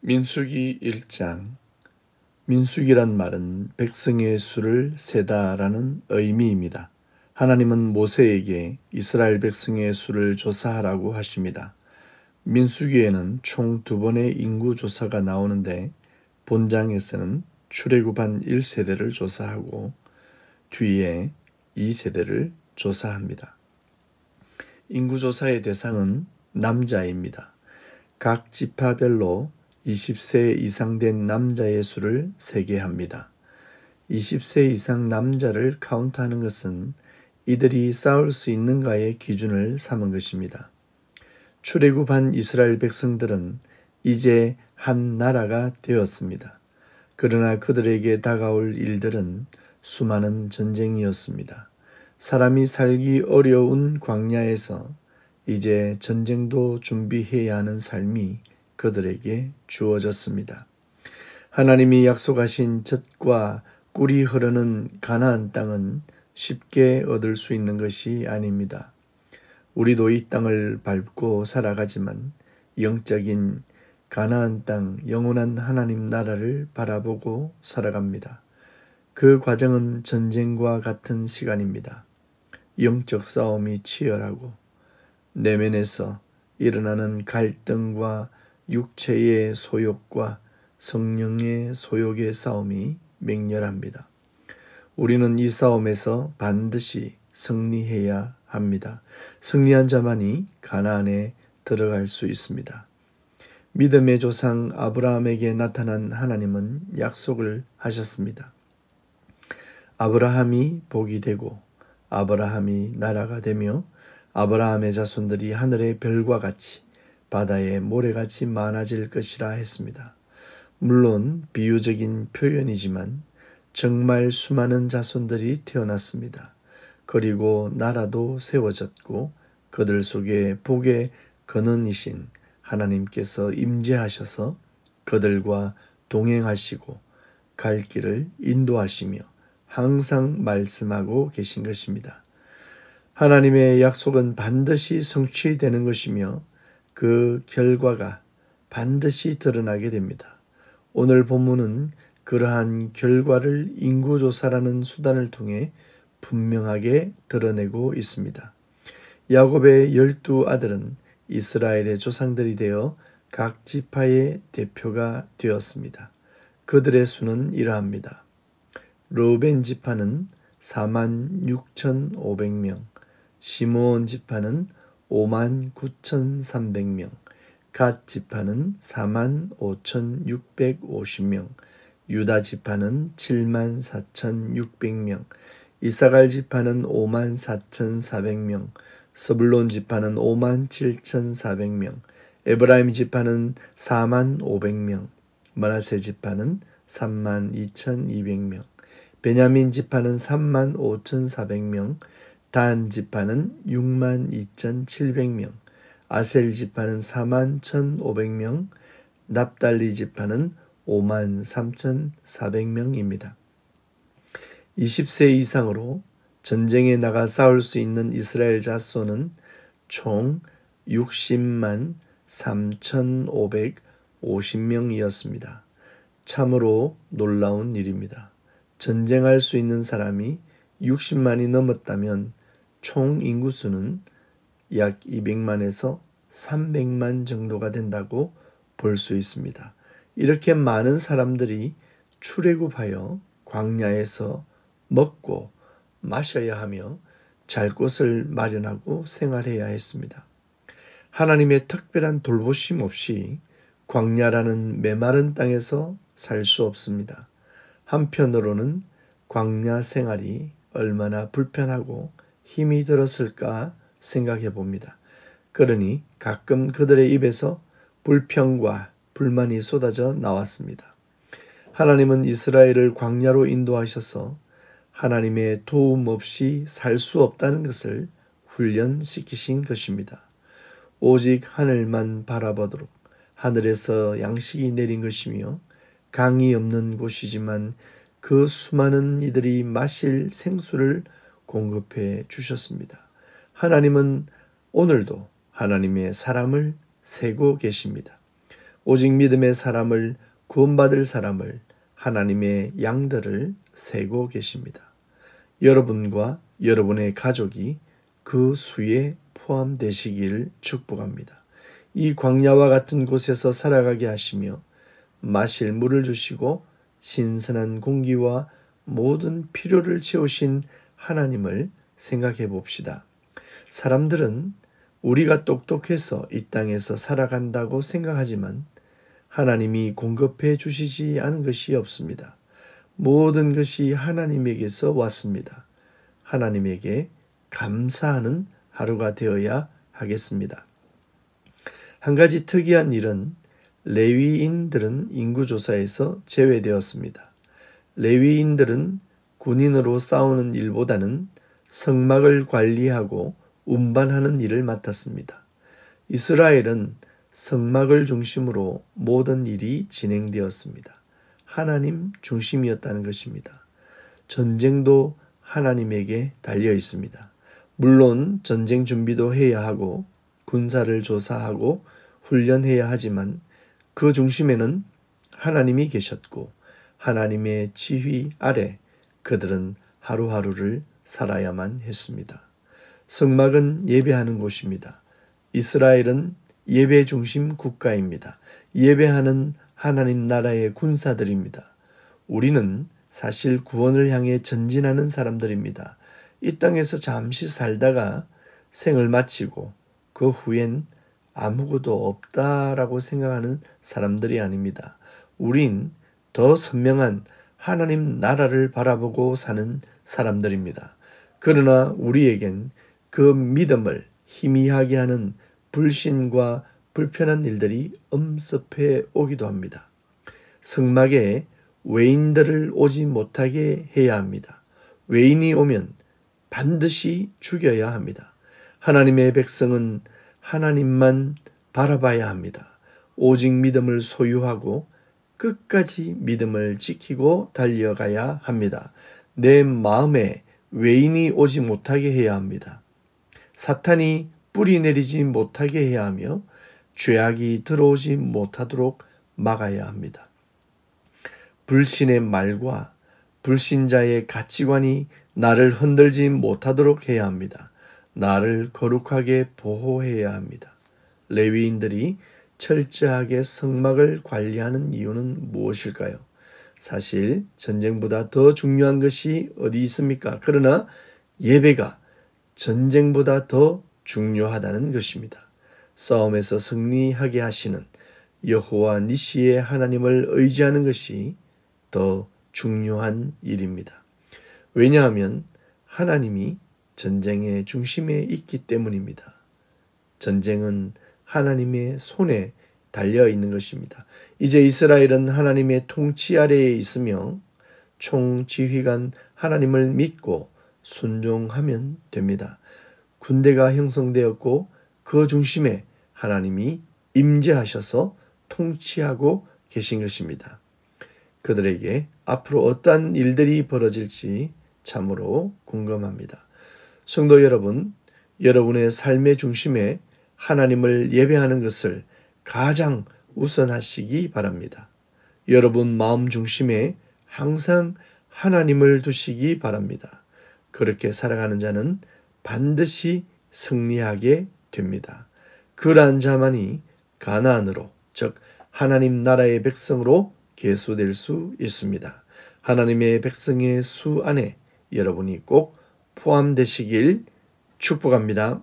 민수기 1장. 민수기란 말은 백성의 수를 세다라는 의미입니다. 하나님은 모세에게 이스라엘 백성의 수를 조사하라고 하십니다. 민수기에는 총 2번의 인구 조사가 나오는데 본장에서는 출애굽한 1세대를 조사하고 뒤에 2세대를 조사합니다. 인구조사의 대상은 남자입니다. 각 지파별로 20세 이상 된 남자의 수를 세게 합니다. 20세 이상 남자를 카운트하는 것은 이들이 싸울 수 있는가의 기준을 삼은 것입니다. 출애굽한 이스라엘 백성들은 이제 한 나라가 되었습니다. 그러나 그들에게 다가올 일들은 수많은 전쟁이었습니다. 사람이 살기 어려운 광야에서 이제 전쟁도 준비해야 하는 삶이 그들에게 주어졌습니다. 하나님이 약속하신 젖과 꿀이 흐르는 가나안 땅은 쉽게 얻을 수 있는 것이 아닙니다. 우리도 이 땅을 밟고 살아가지만 영적인 가나안 땅, 영원한 하나님 나라를 바라보고 살아갑니다. 그 과정은 전쟁과 같은 시간입니다. 영적 싸움이 치열하고 내면에서 일어나는 갈등과 육체의 소욕과 성령의 소욕의 싸움이 맹렬합니다. 우리는 이 싸움에서 반드시 승리해야 합니다. 승리한 자만이 가나안에 들어갈 수 있습니다. 믿음의 조상 아브라함에게 나타난 하나님은 약속을 하셨습니다. 아브라함이 복이 되고 아브라함이 나라가 되며 아브라함의 자손들이 하늘의 별과 같이 바다의 모래같이 많아질 것이라 했습니다. 물론 비유적인 표현이지만 정말 수많은 자손들이 태어났습니다. 그리고 나라도 세워졌고 그들 속에 복의 근원이신 하나님께서 임재하셔서 그들과 동행하시고 갈 길을 인도하시며 항상 말씀하고 계신 것입니다. 하나님의 약속은 반드시 성취되는 것이며 그 결과가 반드시 드러나게 됩니다. 오늘 본문은 그러한 결과를 인구조사라는 수단을 통해 분명하게 드러내고 있습니다. 야곱의 12아들은 이스라엘의 조상들이 되어 각 지파의 대표가 되었습니다. 그들의 수는 이러합니다. 르우벤 지파는 46,500명, 시므온 지파는 59,300명, 갓 지파는 45,650명, 유다 지파는 74,600명, 이사갈 지파는 54,400명, 스불론 지파는 57,400명, 에브라임 지파는 45,000명, 므낫세 지파는 32,200명, 베냐민 지파는 35,400명, 단 지파는 62,700명, 아셀 지파는 41,500명, 납달리 지파는 53,400명입니다. 20세 이상으로 전쟁에 나가 싸울 수 있는 이스라엘 자손은 총 60만 3,550명이었습니다. 참으로 놀라운 일입니다. 전쟁할 수 있는 사람이 60만이 넘었다면 총 인구수는 약 200만에서 300만 정도가 된다고 볼 수 있습니다. 이렇게 많은 사람들이 출애굽하여 광야에서 먹고 마셔야 하며 잘 곳을 마련하고 생활해야 했습니다. 하나님의 특별한 돌보심 없이 광야라는 메마른 땅에서 살 수 없습니다. 한편으로는 광야 생활이 얼마나 불편하고 힘이 들었을까 생각해 봅니다. 그러니 가끔 그들의 입에서 불평과 불만이 쏟아져 나왔습니다. 하나님은 이스라엘을 광야로 인도하셔서 하나님의 도움 없이 살 수 없다는 것을 훈련시키신 것입니다. 오직 하늘만 바라보도록 하늘에서 양식이 내린 것이며 강이 없는 곳이지만 그 수많은 이들이 마실 생수를 공급해 주셨습니다. 하나님은 오늘도 하나님의 사람을 세고 계십니다. 오직 믿음의 사람을, 구원받을 사람을, 하나님의 양들을 세고 계십니다. 여러분과 여러분의 가족이 그 수에 포함되시기를 축복합니다. 이 광야와 같은 곳에서 살아가게 하시며 마실 물을 주시고 신선한 공기와 모든 필요를 채우신 하나님을 생각해 봅시다. 사람들은 우리가 똑똑해서 이 땅에서 살아간다고 생각하지만 하나님이 공급해 주시지 않은 것이 없습니다. 모든 것이 하나님에게서 왔습니다. 하나님에게 감사하는 하루가 되어야 하겠습니다. 한 가지 특이한 일은 레위인들은 인구조사에서 제외되었습니다. 레위인들은 군인으로 싸우는 일보다는 성막을 관리하고 운반하는 일을 맡았습니다. 이스라엘은 성막을 중심으로 모든 일이 진행되었습니다. 하나님 중심이었다는 것입니다. 전쟁도 하나님에게 달려 있습니다. 물론 전쟁 준비도 해야 하고 군사를 조사하고 훈련해야 하지만 그 중심에는 하나님이 계셨고 하나님의 지휘 아래 그들은 하루하루를 살아야만 했습니다. 성막은 예배하는 곳입니다. 이스라엘은 예배 중심 국가입니다. 예배하는 하나님 나라의 군사들입니다. 우리는 사실 구원을 향해 전진하는 사람들입니다. 이 땅에서 잠시 살다가 생을 마치고 그 후엔 아무것도 없다라고 생각하는 사람들이 아닙니다. 우린 더 선명한 하나님 나라를 바라보고 사는 사람들입니다. 그러나 우리에겐 그 믿음을 희미하게 하는 불신과 불편한 일들이 엄습해 오기도 합니다. 성막에 외인들을 오지 못하게 해야 합니다. 외인이 오면 반드시 죽여야 합니다. 하나님의 백성은 하나님만 바라봐야 합니다. 오직 믿음을 소유하고 끝까지 믿음을 지키고 달려가야 합니다. 내 마음에 외인이 오지 못하게 해야 합니다. 사탄이 뿌리 내리지 못하게 해야 하며 죄악이 들어오지 못하도록 막아야 합니다. 불신의 말과 불신자의 가치관이 나를 흔들지 못하도록 해야 합니다. 나를 거룩하게 보호해야 합니다. 레위인들이 철저하게 성막을 관리하는 이유는 무엇일까요? 사실 전쟁보다 더 중요한 것이 어디 있습니까? 그러나 예배가 전쟁보다 더 중요하다는 것입니다. 싸움에서 승리하게 하시는 여호와 니시의 하나님을 의지하는 것이 더 중요한 일입니다. 왜냐하면 하나님이 전쟁의 중심에 있기 때문입니다. 전쟁은 하나님의 손에 달려 있는 것입니다. 이제 이스라엘은 하나님의 통치 아래에 있으며 총지휘관 하나님을 믿고 순종하면 됩니다. 군대가 형성되었고 그 중심에 하나님이 임재하셔서 통치하고 계신 것입니다. 그들에게 앞으로 어떠한 일들이 벌어질지 참으로 궁금합니다. 성도 여러분, 여러분의 삶의 중심에 하나님을 예배하는 것을 가장 우선하시기 바랍니다. 여러분 마음 중심에 항상 하나님을 두시기 바랍니다. 그렇게 살아가는 자는 반드시 승리하게 됩니다. 그러한 자만이 가나안으로, 즉 하나님 나라의 백성으로 계수될 수 있습니다. 하나님의 백성의 수 안에 여러분이 꼭 포함되시길 축복합니다.